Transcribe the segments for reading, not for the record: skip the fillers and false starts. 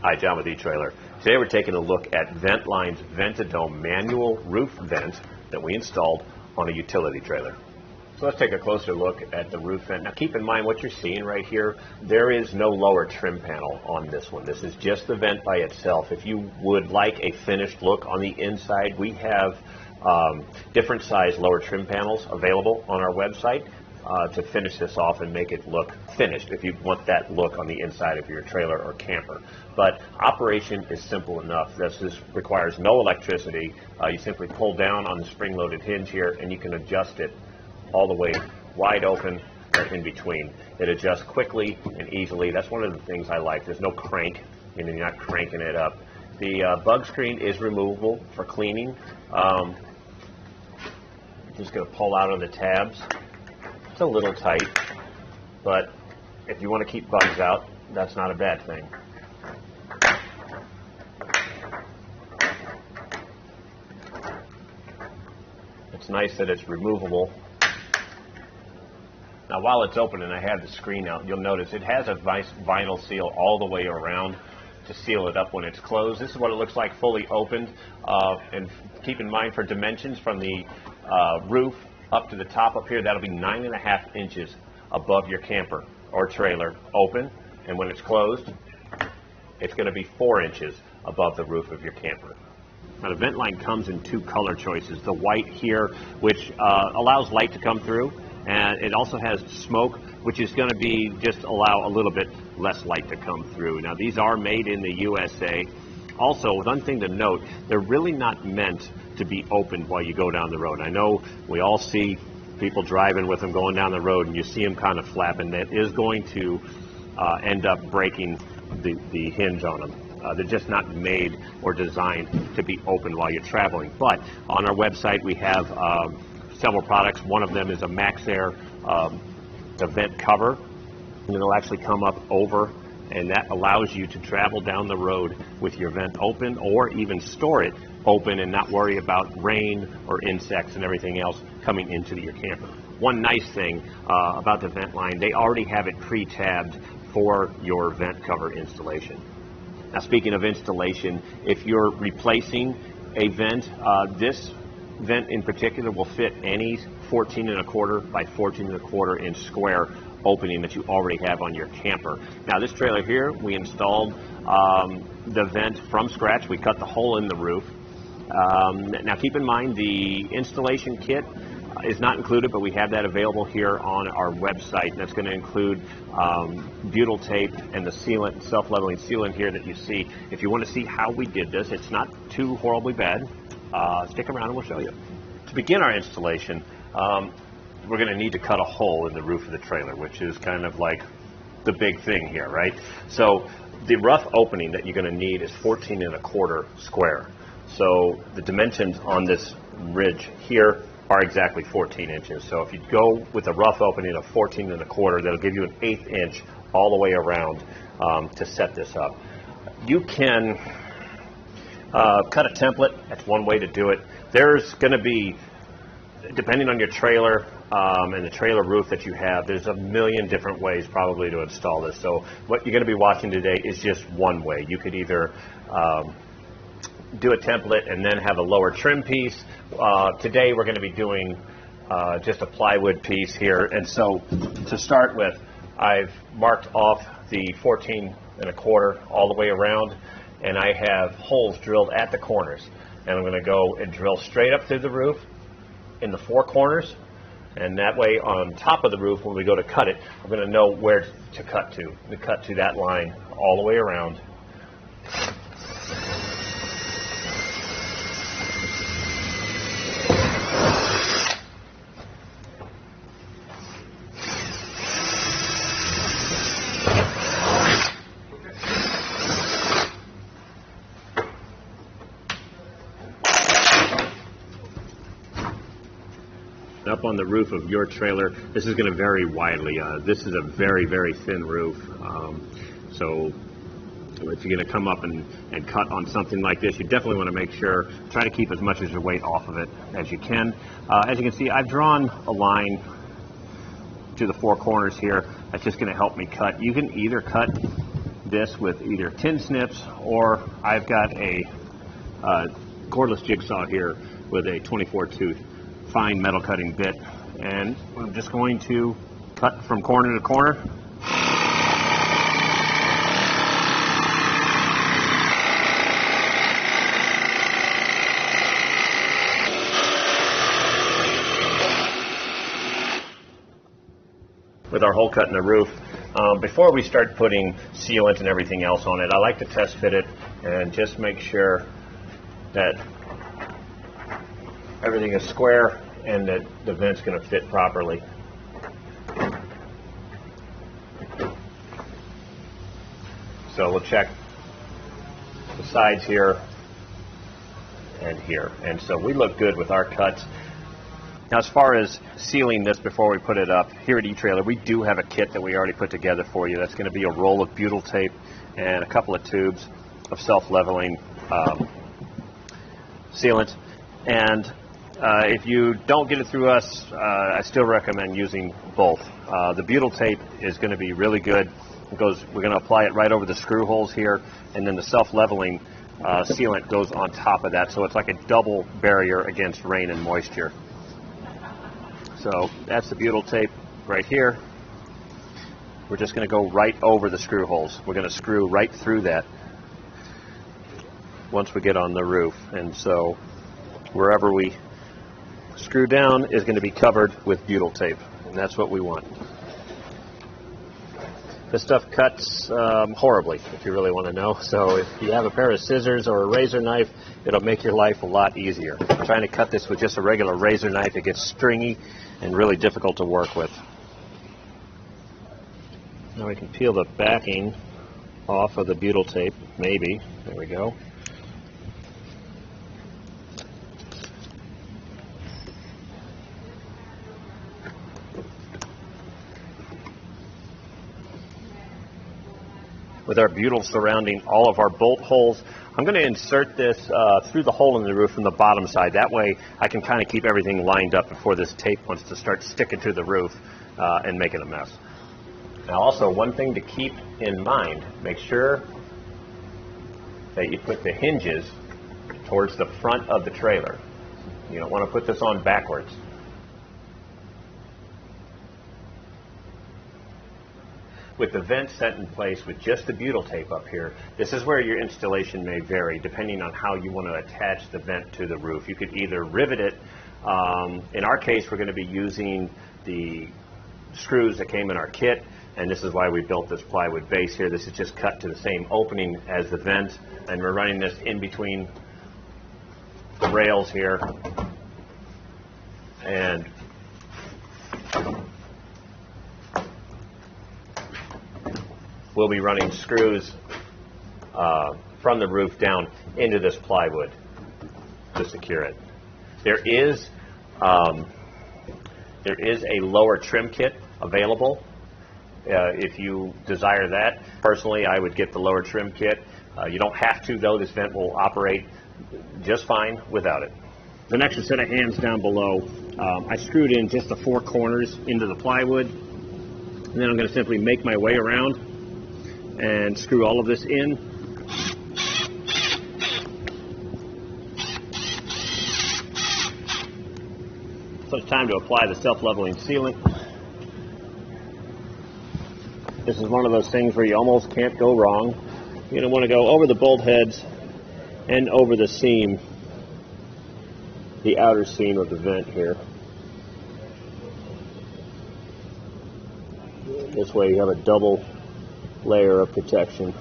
Hi, John with eTrailer. Today we're taking a look at Ventline's Ventadome manual roof vent that we installed on a utility trailer. So let's take a closer look at the roof vent. Now keep in mind what you're seeing right here, there is no lower trim panel on this one. This is just the vent by itself. If you would like a finished look on the inside, we have different size lower trim panels available on our website to finish this off and make it look finished if you want that look on the inside of your trailer or camper. But operation is simple enough. This requires no electricity. You simply pull down on the spring-loaded hinge here and you can adjust it all the way wide open or in between. It adjusts quickly and easily. That's one of the things I like. There's no crank, you're not cranking it up. The bug screen is removable for cleaning. Just going to pull out of the tabs. It's a little tight, but if you want to keep bugs out, that's not a bad thing. It's nice that it's removable. Now while it's open and I have the screen out, you'll notice it has a nice vinyl seal all the way around to seal it up when it's closed. This is what it looks like fully opened. And keep in mind for dimensions from the roof up to the top up here, that'll be 9.5 inches above your camper or trailer open, and when it's closed, it's going to be 4 inches above the roof of your camper. Now the Ventline comes in two color choices. The white here, which allows light to come through, and it also has smoke, which is going to be just allow a little bit less light to come through. Now these are made in the USA. Also, one thing to note, they're really not meant to be opened while you go down the road. I know we all see people driving with them going down the road and you see them kind of flapping. That is going to end up breaking the hinge on them. They're just not made or designed to be open while you're traveling. But on our website we have several products. One of them is a MaxxAir the vent cover, and it'll actually come up over, and that allows you to travel down the road with your vent open, or even store it open and not worry about rain or insects and everything else coming into your camper. One nice thing about the Ventline, they already have it pre-tabbed for your vent cover installation. Now speaking of installation, if you're replacing a vent, this vent in particular will fit any 14.25 by 14.25 inch square opening that you already have on your camper. Now this trailer here, we installed the vent from scratch. We cut the hole in the roof. Now keep in mind the installation kit is not included, but we have that available here on our website. That's going to include butyl tape and the sealant, self-leveling sealant here that you see. If you want to see how we did this, it's not too horribly bad. Stick around and we'll show you. To begin our installation, we're going to need to cut a hole in the roof of the trailer, which is kind of like the big thing here, right? So the rough opening that you're going to need is 14.25 square. So the dimensions on this ridge here are exactly 14 inches. So if you go with a rough opening of 14.25, that'll give you an 1/8 inch all the way around to set this up. You can cut a template. That's one way to do it. There's going to be, depending on your trailer and the trailer roof that you have, there's a million different ways probably to install this. So what you're going to be watching today is just one way. You could either do a template and then have a lower trim piece. Today we're going to be doing just a plywood piece here. And so to start with, I've marked off the 14.25 all the way around, and I have holes drilled at the corners. And I'm going to go and drill straight up through the roof in the 4 corners, and that way on top of the roof when we go to cut it, we're going to know where to cut to. We cut to that line all the way around. Up on the roof of your trailer, this is going to vary widely. This is a very, very thin roof. So if you're going to come up and cut on something like this, you definitely want to make sure, try to keep as much of your weight off of it as you can. As you can see, I've drawn a line to the 4 corners here. That's just going to help me cut. You can either cut this with either tin snips, or I've got a cordless jigsaw here with a 24 tooth fine metal cutting bit, and I'm just going to cut from corner to corner. With our hole cut in the roof, before we start putting sealant and everything else on it, I like to test fit it and just make sure that everything is square and that the vent's going to fit properly. So we'll check the sides here and here, and so we look good with our cuts. Now, as far as sealing this before we put it up, here at eTrailer, we do have a kit that we already put together for you. That's going to be a roll of butyl tape and a couple of tubes of self-leveling sealant. And if you don't get it through us, I still recommend using both. The butyl tape is going to be really good. We're going to apply it right over the screw holes here, and then the self-leveling sealant goes on top of that, so it's like a double barrier against rain and moisture. So that's the butyl tape right here. We're just going to go right over the screw holes. We're going to screw right through that once we get on the roof. And so wherever we screw down is going to be covered with butyl tape, and that's what we want. This stuff cuts horribly, if you really want to know. So if you have a pair of scissors or a razor knife, it'll make your life a lot easier. Trying to cut this with just a regular razor knife, it gets stringy and really difficult to work with. Now we can peel the backing off of the butyl tape, maybe. There we go. With our butyl surrounding all of our bolt holes, I'm going to insert this through the hole in the roof from the bottom side. That way I can kind of keep everything lined up before this tape wants to start sticking to the roof and making a mess. Now also, one thing to keep in mind, make sure that you put the hinges towards the front of the trailer. You don't want to put this on backwards. With the vent set in place with just the butyl tape up here, this is where your installation may vary depending on how you want to attach the vent to the roof. You could either rivet it. In our case, we're going to be using the screws that came in our kit, and this is why we built this plywood base here. This is just cut to the same opening as the vent, and we're running this in between the rails here. And we'll be running screws from the roof down into this plywood to secure it. There is a lower trim kit available if you desire that. Personally, I would get the lower trim kit. You don't have to, though. This vent will operate just fine without it. The next set of hands down below, I screwed in just the four corners into the plywood, and then I'm going to simply make my way around and screw all of this in. So it's time to apply the self-leveling sealant. This is one of those things where you almost can't go wrong. You're going to want to go over the bolt heads and over the seam, the outer seam of the vent here. This way you have a double layer of protection.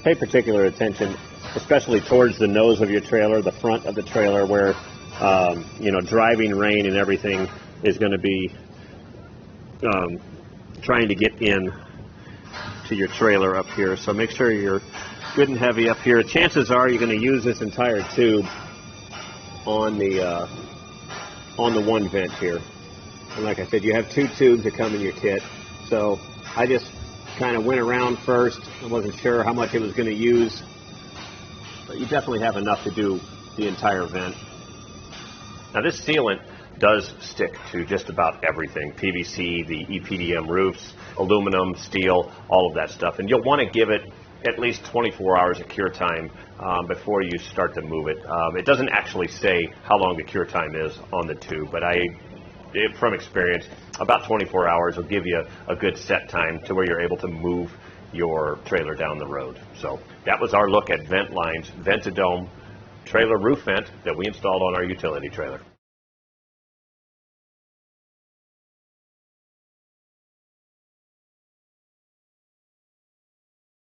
Pay particular attention, especially towards the nose of your trailer, the front of the trailer, where driving rain and everything is going to be trying to get in to your trailer up here. So make sure you're good and heavy up here. Chances are you're going to use this entire tube on the one vent here. And like I said, you have two tubes that come in your kit. So I just kind of went around first. I wasn't sure how much it was going to use, but you definitely have enough to do the entire vent. Now this sealant does stick to just about everything. PVC, the EPDM roofs, aluminum, steel, all of that stuff. And you'll want to give it at least 24 hours of cure time before you start to move it. It doesn't actually say how long the cure time is on the tube, but from experience, about 24 hours will give you a good set time to where you're able to move your trailer down the road. So that was our look at Ventline's Ventadome trailer roof vent that we installed on our utility trailer.